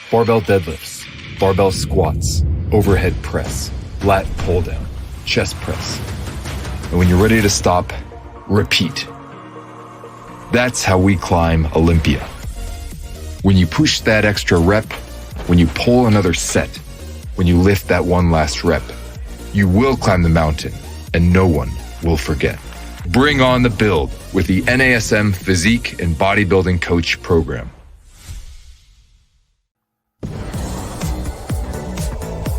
Barbell deadlifts, barbell squats, overhead press, lat pull down, chest press. And when you're ready to stop, repeat. That's how we climb Olympia. When you push that extra rep, when you pull another set, when you lift that one last rep, you will climb the mountain and no one will forget. Bring on the build with the NASM Physique and Bodybuilding Coach Program.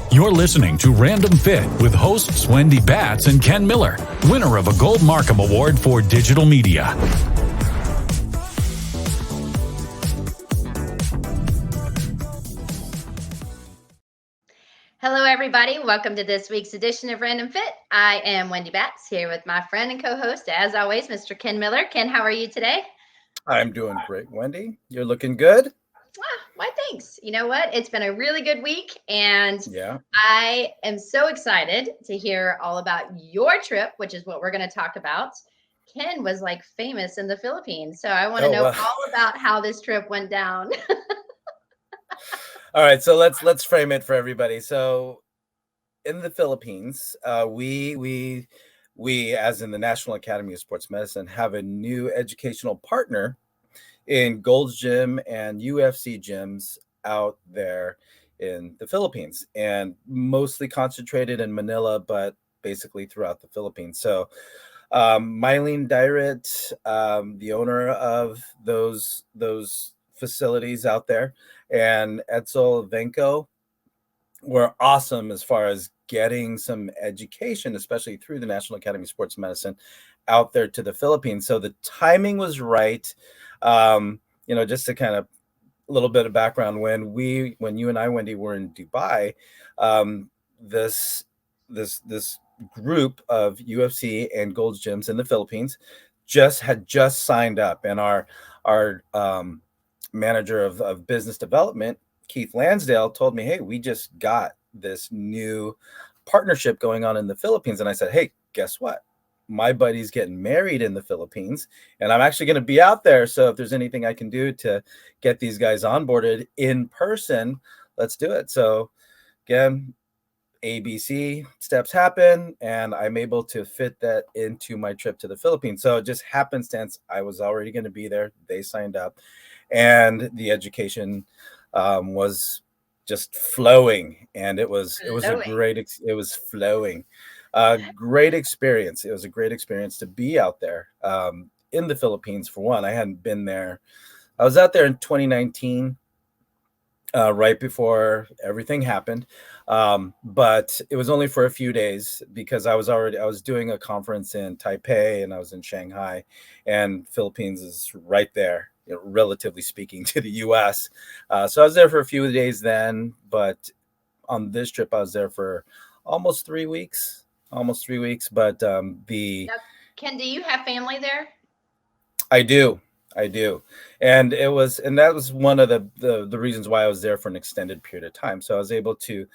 You're listening to Random Fit with hosts Wendy Batts and Ken Miller, winner of a Gold Markham Award for Digital Media. Hello, everybody. Welcome to this week's edition of Random Fit. I am Wendy Batts here with my friend and co-host, as always, Mr. Ken Miller. Ken, how are you today? I'm doing great, Wendy. You're looking good. Why, thanks. You know what? It's been a really good week, and I am so excited to hear all about your trip, which is what we're going to talk about. Ken was like famous in the Philippines, so I want to know all about how this trip went down. All right, so let's frame it for everybody. So, in the Philippines, we as in the National Academy of Sports Medicine have a new educational partner in Gold's Gym and UFC gyms out there in the Philippines, and mostly concentrated in Manila, but basically throughout the Philippines. So Mylene Dairit, the owner of those facilities out there, and Edsel Venko were awesome as far as getting some education, especially through the National Academy of Sports Medicine, out there to the Philippines. So the timing was right. Just to kind of a little bit of background, when you and I, Wendy, were in Dubai, this group of UFC and Gold's gyms in the Philippines had just signed up, and our manager of business development, Keith Lansdale, told me, hey, we just got this new partnership going on in the Philippines. And I said, hey, guess what? My buddy's getting married in the Philippines, and I'm actually going to be out there. So if there's anything I can do to get these guys onboarded in person, let's do it. So again, ABC steps happen, and I'm able to fit that into my trip to the Philippines. So it just happenstance, I was already going to be there. They signed up, and the education was just flowing, and it was flowing. Great experience. It was a great experience to be out there in the Philippines. For one, I hadn't been there. I was out there in 2019, right before everything happened. But it was only for a few days because I was doing a conference in Taipei, and I was in Shanghai, and Philippines is right there, relatively speaking, to the US. So I was there for a few days then, but on this trip, I was there for almost 3 weeks. But Now, Ken, do you have family there? I do. And that was one of the reasons why I was there for an extended period of time. So I was able to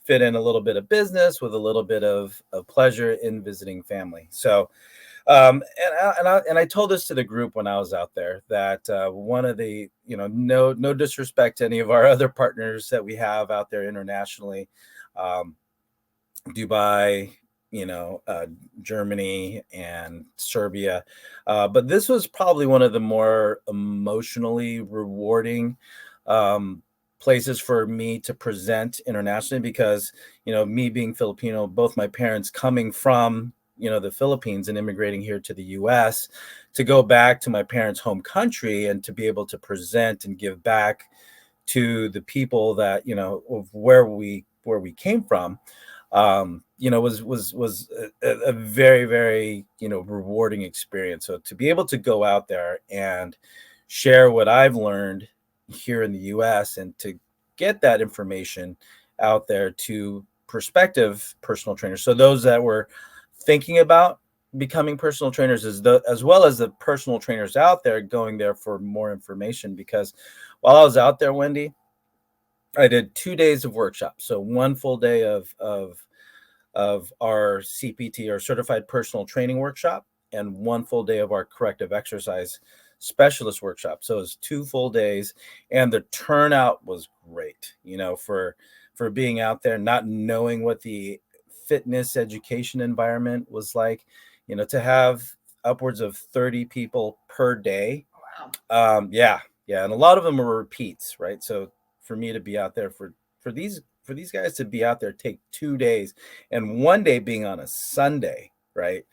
fit in a little bit of business with a little bit of pleasure in visiting family. So, and I told this to the group when I was out there that one of the, no disrespect to any of our other partners that we have out there internationally, Dubai, Germany and Serbia. But this was probably one of the more emotionally rewarding places for me to present internationally because, me being Filipino, both my parents coming from, the Philippines and immigrating here to the US, to go back to my parents' home country and to be able to present and give back to the people that, of where we came from. Was a very, very, rewarding experience. So to be able to go out there and share what I've learned here in the US and to get that information out there to prospective personal trainers. So those that were thinking about becoming personal trainers as well as the personal trainers out there going there for more information, because while I was out there, Wendy, I did 2 days of workshops. So one full day of our CPT, or certified personal training workshop, and one full day of our corrective exercise specialist workshop. So it was 2 full days, and the turnout was great, for being out there, not knowing what the fitness education environment was like, to have upwards of 30 people per day. Wow. Yeah. And a lot of them were repeats, right? So for me to be out there for these guys to be out there, take 2 days, and one day being on a Sunday, right?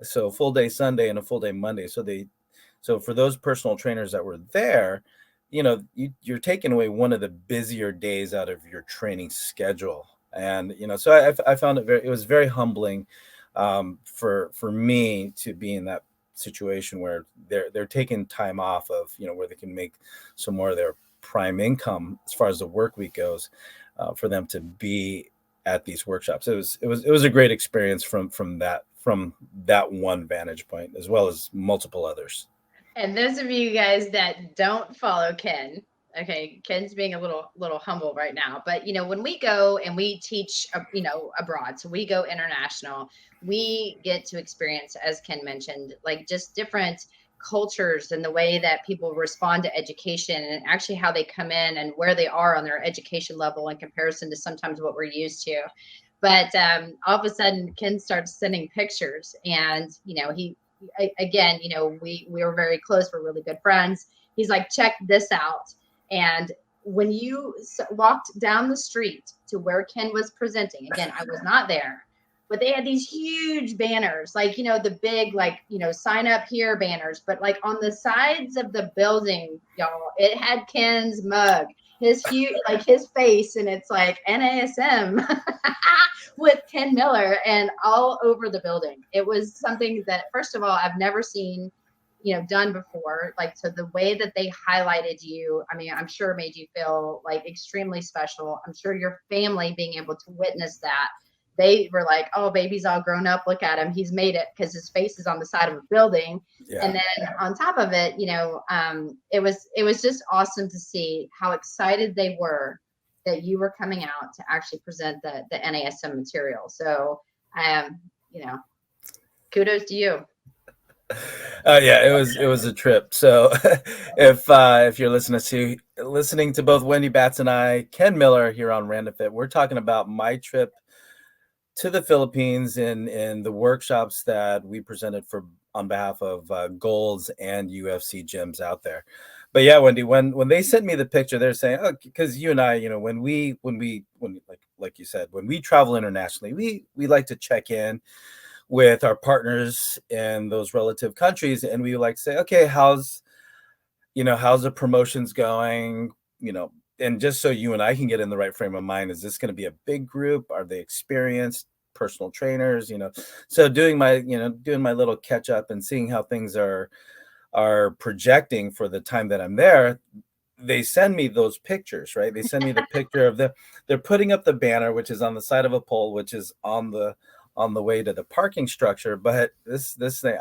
So full day Sunday and a full day Monday. So for those personal trainers that were there, you're taking away one of the busier days out of your training schedule. And, so I found it was very humbling for me to be in that situation where they're taking time off of, where they can make some more of their prime income as far as the work week goes, for them to be at these workshops. It was a great experience from that one vantage point, as well as multiple others. And those of you guys that don't follow Ken, okay, Ken's being a little humble right now, but when we go and we teach, abroad, so we go international, we get to experience, as Ken mentioned, like just different cultures and the way that people respond to education, and actually how they come in and where they are on their education level in comparison to sometimes what we're used to. But all of a sudden, Ken starts sending pictures, and again, we were very close. We're really good friends. He's like, check this out. And when you walked down the street to where Ken was presenting, again, I was not there, but they had these huge banners, like, the big, like, sign up here banners, but like on the sides of the building, y'all, it had Ken's mug, his huge, like his face, and it's like NASM with Ken Miller, and all over the building. It was something that, first of all, I've never seen, done before. Like, so the way that they highlighted you, I mean, I'm sure made you feel like extremely special. I'm sure your family being able to witness that, they were like, oh, baby's all grown up. Look at him. He's made it, because his face is on the side of a building. Yeah. And then on top of it, it was just awesome to see how excited they were that you were coming out to actually present the NASM material. So, kudos to you. Yeah, it was a trip. So if you're listening to both Wendy Batts and I, Ken Miller here on Random Fit, we're talking about my trip to the Philippines in the workshops that we presented on behalf of Gold's and UFC gyms out there. But yeah, Wendy, when they sent me the picture, they're saying, oh, because you and I, when like you said, when we travel internationally, we like to check in with our partners in those relative countries, and we like to say, okay, how's the promotions going, and just so you and I can get in the right frame of mind, is this going to be a big group? Are they experienced personal trainers? So doing my little catch up and seeing how things are projecting for the time that I'm there, they send me those pictures, right? They send me the picture of they're putting up the banner, which is on the side of a pole, which is on the way to the parking structure. But this thing,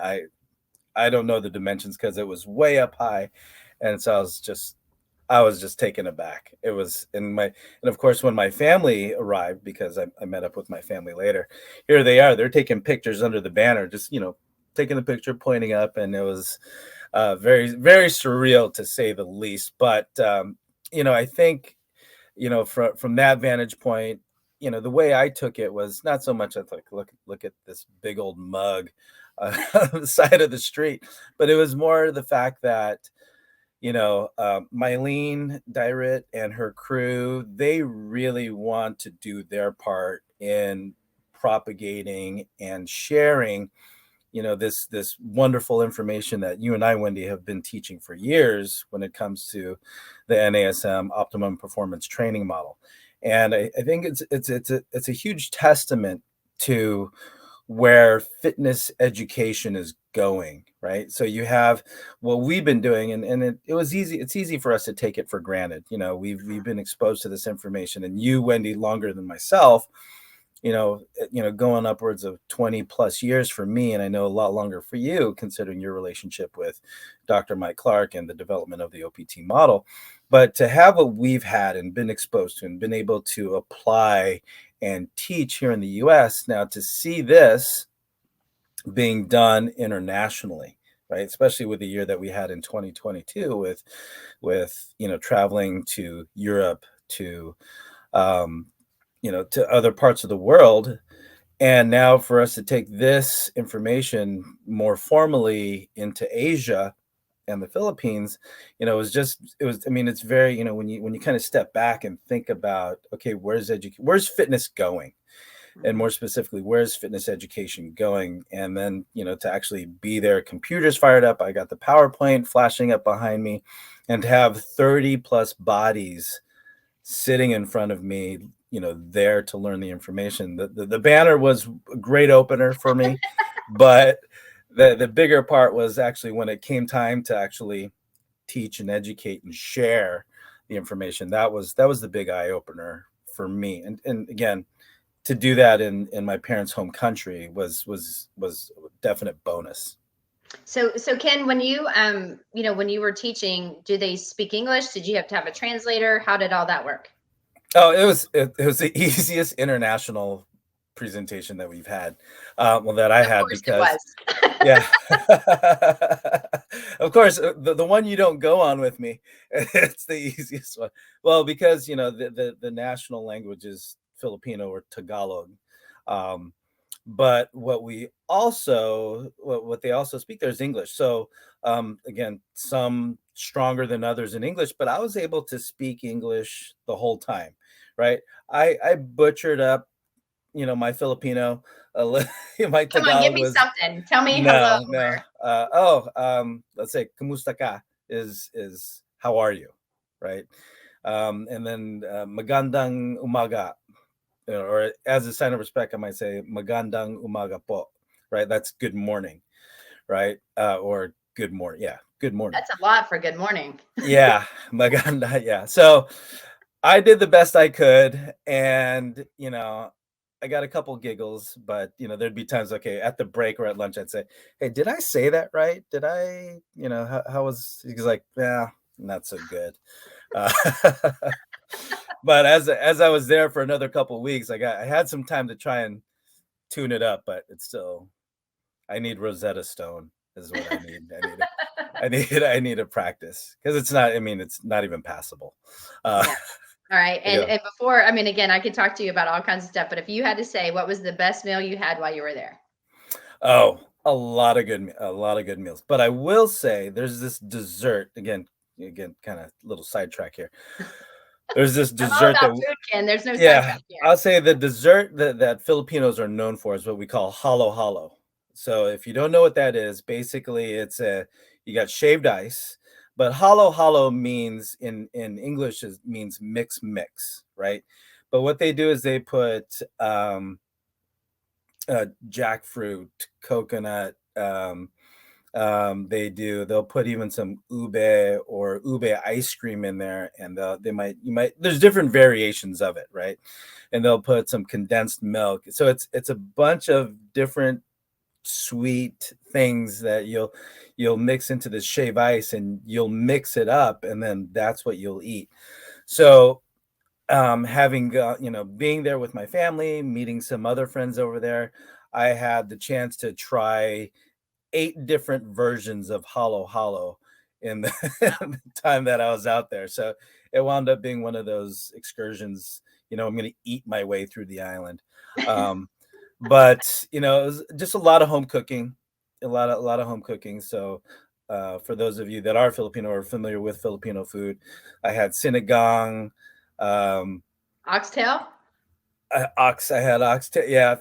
I don't know the dimensions because it was way up high. And so I was just taken aback. It was and of course, when my family arrived, because I met up with my family later, here they are, they're taking pictures under the banner, just, taking the picture, pointing up. And it was very, very surreal, to say the least. But, I think, from that vantage point, the way I took it was not so much, I thought, look at this big old mug on the side of the street, but it was more the fact that, Mylene Dyrit and her crew, they really want to do their part in propagating and sharing, this wonderful information that you and I, Wendy, have been teaching for years when it comes to the NASM Optimum Performance Training Model. And I think it's a huge testament to where fitness education is going, right? So you have what we've been doing, and it was easy. It's easy for us to take it for granted. We've been exposed to this information, and you, Wendy, longer than myself, going upwards of 20 plus years for me. And I know a lot longer for you, considering your relationship with Dr. Mike Clark and the development of the OPT model. But to have what we've had and been exposed to and been able to apply and teach here in the US, now to see this being done internationally, right? Especially with the year that we had in 2022 with traveling to Europe, to to other parts of the world. And now for us to take this information more formally into Asia and the Philippines, I mean, it's very, when you kind of step back and think about, okay, where's fitness going? And more specifically, where's fitness education going? And then, to actually be there, computers fired up. I got the PowerPoint flashing up behind me, and to have 30 plus bodies sitting in front of me, there to learn the information. The banner was a great opener for me, but the bigger part was actually when it came time to actually teach and educate and share the information. That was the big eye opener for me. And again, to do that in my parents' home country was a definite bonus. So Ken, when you when you were teaching, do they speak English? Did you have to have a translator? How did all that work? Oh, it was the easiest international presentation that we've had. That I had, because yeah, of course, the one you don't go on with me, it's the easiest one. Well, because the national language is Filipino or Tagalog. But what they also speak there is English. So again, some stronger than others in English, but I was able to speak English the whole time, right? I butchered up, my Filipino. My Come on, give me something. Tell me hello. Let's say "Kumusta ka" is how are you, right? And then "Magandang umaga," or as a sign of respect, I might say "Magandang umaga po," right? That's good morning, right? Or good morning. Yeah, good morning. That's a lot for good morning. Yeah, maganda. Yeah. So I did the best I could, and I got a couple giggles, but there'd be times, okay, at the break or at lunch, I'd say, "Hey, did I say that right? Did I, how was?" He's like, "Yeah, not so good." But as I was there for another couple of weeks, I had some time to try and tune it up, but it's still, I need Rosetta Stone is what I need. I need to practice, because it's not. I mean, it's not even passable. Yeah. All right. And before, I mean, again, I could talk to you about all kinds of stuff, but if you had to say, what was the best meal you had while you were there? Oh, a lot of good meals. But I will say there's this dessert, again, kind of little sidetrack here. There's this dessert that food, Ken. There's no sidetrack here. I'll say the dessert that Filipinos are known for is what we call halo halo. So if you don't know what that is, basically you got shaved ice. But halo halo means in English means mix, right? But what they do is they put jackfruit, coconut. They'll put even some ube ice cream in there, and there's different variations of it, right? And they'll put some condensed milk. So it's a bunch of different sweet things that you'll mix into this shave ice, and you'll mix it up, and then that's what you'll eat. So having being there with my family, meeting some other friends over there, I had the chance to try 8 different versions of halo halo in the time that I was out there. So it wound up being one of those excursions. I'm going to eat my way through the island. But it was just a lot of home cooking, a lot of home cooking. So for those of you that are Filipino or familiar with Filipino food, I had sinigang, oxtail. I had oxtail. Yeah,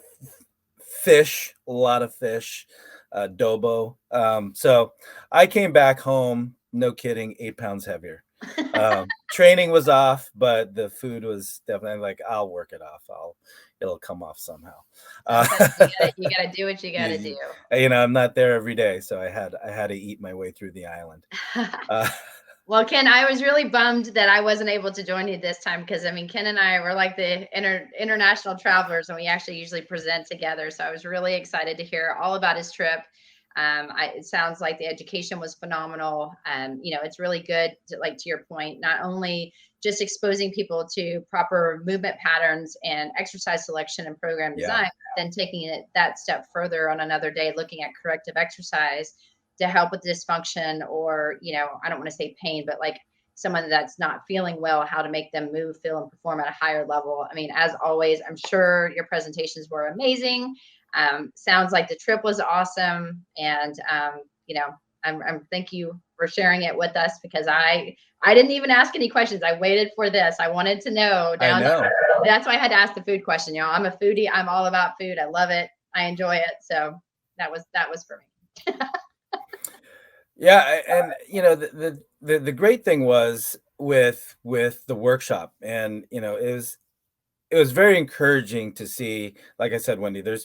fish, a lot of fish, adobo. So I came back home, no kidding, 8 pounds heavier. Training was off, but the food was definitely like, I'll work it off. It'll come off somehow. You gotta do what you gotta do. I'm not there every day, so I had to eat my way through the island. Well, Ken, I was really bummed that I wasn't able to join you this time, because I mean, Ken and I were like the international travelers, and we actually usually present together. So I was really excited to hear all about his trip. It sounds like the education was phenomenal. It's really good to your point, not only just exposing people to proper movement patterns and exercise selection and program design, but then taking it that step further on another day, looking at corrective exercise to help with dysfunction, or, I don't want to say pain, but like someone that's not feeling well, how to make them move, feel, and perform at a higher level. I mean, as always, I'm sure your presentations were amazing. Sounds like the trip was awesome. And, I'm thank you for sharing it with us, because I didn't even ask any questions. I waited for this. I wanted to know down there. That's why I had to ask the food question. I'm a foodie. I'm all about food. I love it. I enjoy it. So that was for me. Yeah, and the great thing was with the workshop, and it was very encouraging to see. Like I said, Wendy, there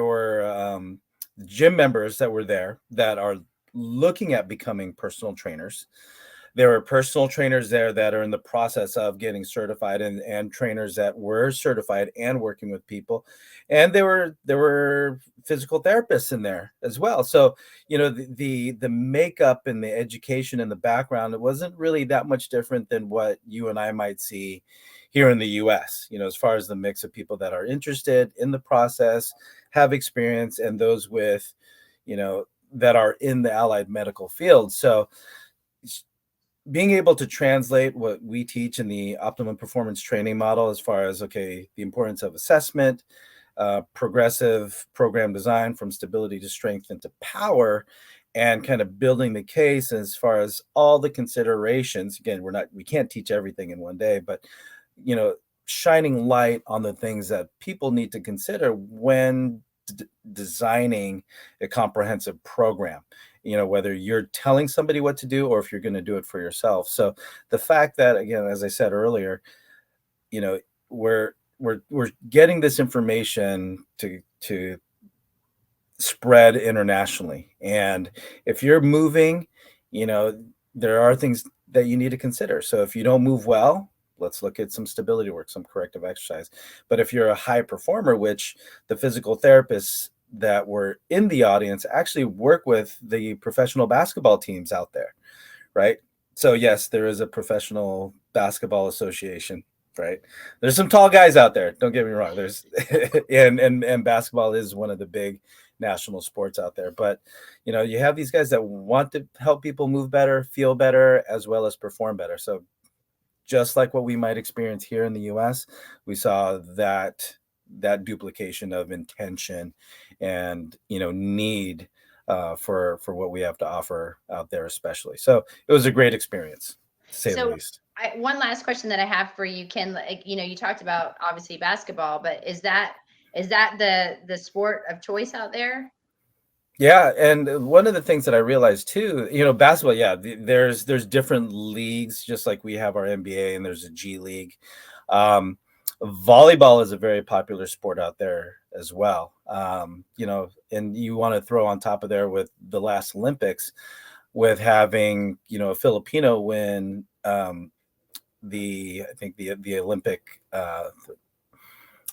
were gym members that were there that are looking at becoming personal trainers. There are personal trainers there that are in the process of getting certified, and trainers that were certified and working with people. And there were physical therapists in there as well. So, the makeup and the education and the background, it wasn't really that much different than what you and I might see here in the US, as far as the mix of people that are interested in the process, have experience, and those with, that are in the allied medical field. So being able to translate what we teach in the optimum performance training model, as far as, the importance of assessment, progressive program design from stability to strength into power, and kind of building the case as far as all the considerations. Again, we can't teach everything in one day, but, shining light on the things that people need to consider when designing a comprehensive program, whether you're telling somebody what to do or if you're going to do it for yourself. So the fact that, again, as I said earlier, we're getting this information to spread internationally. And if you're moving, there are things that you need to consider. So if you don't move well, let's look at some stability work, some corrective exercise. But if you're a high performer, which the physical therapists that were in the audience actually work with the professional basketball teams out there, right? So yes, there is a professional basketball association, right? There's some tall guys out there. Don't get me wrong. There's and basketball is one of the big national sports out there. But you have these guys that want to help people move better, feel better, as well as perform better. So just like what we might experience here in the US, we saw that duplication of intention and need for what we have to offer out there, especially. So it was a great experience, to say the least. One last question that I have for you, Ken. You talked about obviously basketball, but is that the sport of choice out there? Yeah, and one of the things that I realized too, basketball, yeah, there's different leagues, just like we have our NBA and there's a G League. Volleyball is a very popular sport out there as well. And you want to throw on top of there with the last Olympics, with having, a Filipino win the Olympic,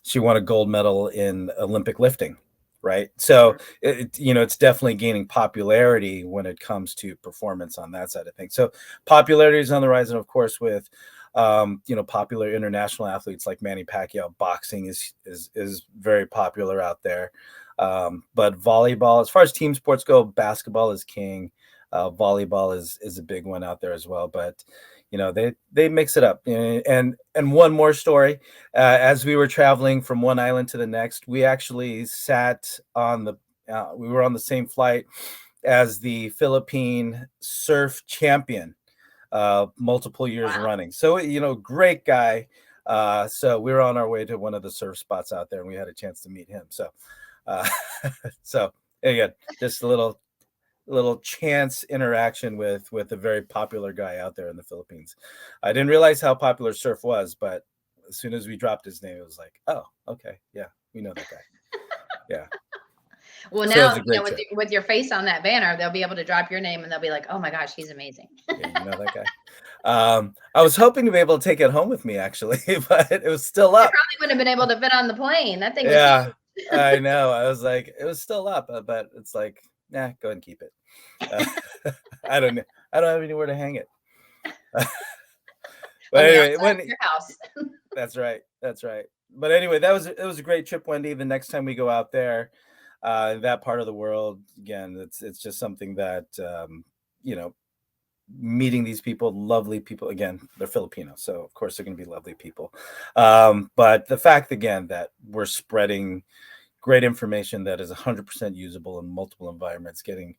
she won a gold medal in Olympic lifting. Right. So, it's definitely gaining popularity when it comes to performance on that side of things. So popularity is on the rise. And of course, with, popular international athletes like Manny Pacquiao, boxing is very popular out there. But volleyball, as far as team sports go, basketball is king. Volleyball is a big one out there as well. But they mix it up. And one more story, as we were traveling from one island to the next, we actually sat on we were on the same flight as the Philippine surf champion, multiple years running. So, great guy. So we were on our way to one of the surf spots out there, and we had a chance to meet him. So, so again, just a little chance interaction with a very popular guy out there in the Philippines. I didn't realize how popular surf was, but as soon as we dropped his name, it was like, oh, okay, yeah, we know that guy. Yeah. Well, so now, with your face on that banner, they'll be able to drop your name and they'll be like, oh my gosh, he's amazing. Yeah, you know that guy. I was hoping to be able to take it home with me, actually, but it was still up. I probably wouldn't have been able to fit on the plane. That thing was huge. I know. I was like, it was still up, but it's like, go ahead and keep it. I don't have anywhere to hang it. But anyway, your house. That's right. But anyway, it was a great trip, Wendy. The next time we go out there, that part of the world, again, it's just something that meeting these people, lovely people. Again, they're Filipino, so of course they're going to be lovely people. But the fact, again, that we're spreading great information that is 100% usable in multiple environments, getting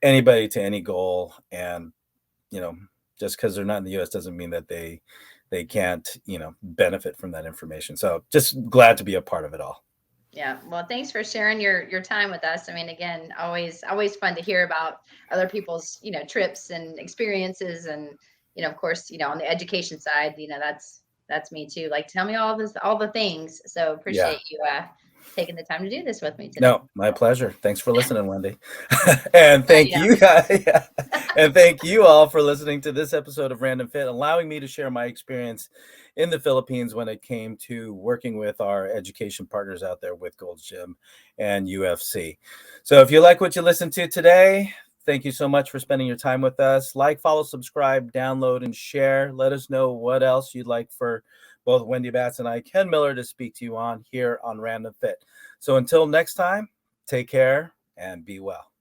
anybody to any goal, and just because they're not in the U.S. doesn't mean that they can't benefit from that information. So just glad to be a part of it all. Yeah. Well, thanks for sharing your time with us. I mean, again, always fun to hear about other people's, trips and experiences. And, of course, on the education side, that's me too. Like, tell me all the things. So appreciate you taking the time to do this with me today. No, my pleasure. Thanks for listening, Wendy. And thank you guys. And thank you all for listening to this episode of Random Fit, allowing me to share my experience in the Philippines when it came to working with our education partners out there with Gold's Gym and UFC. So if you like what you listened to today, thank you so much for spending your time with us. Like, follow, subscribe, download, and share. Let us know what else you'd like for both Wendy Batts and I, Ken Miller, to speak to you on here on Random Fit. So until next time, take care and be well.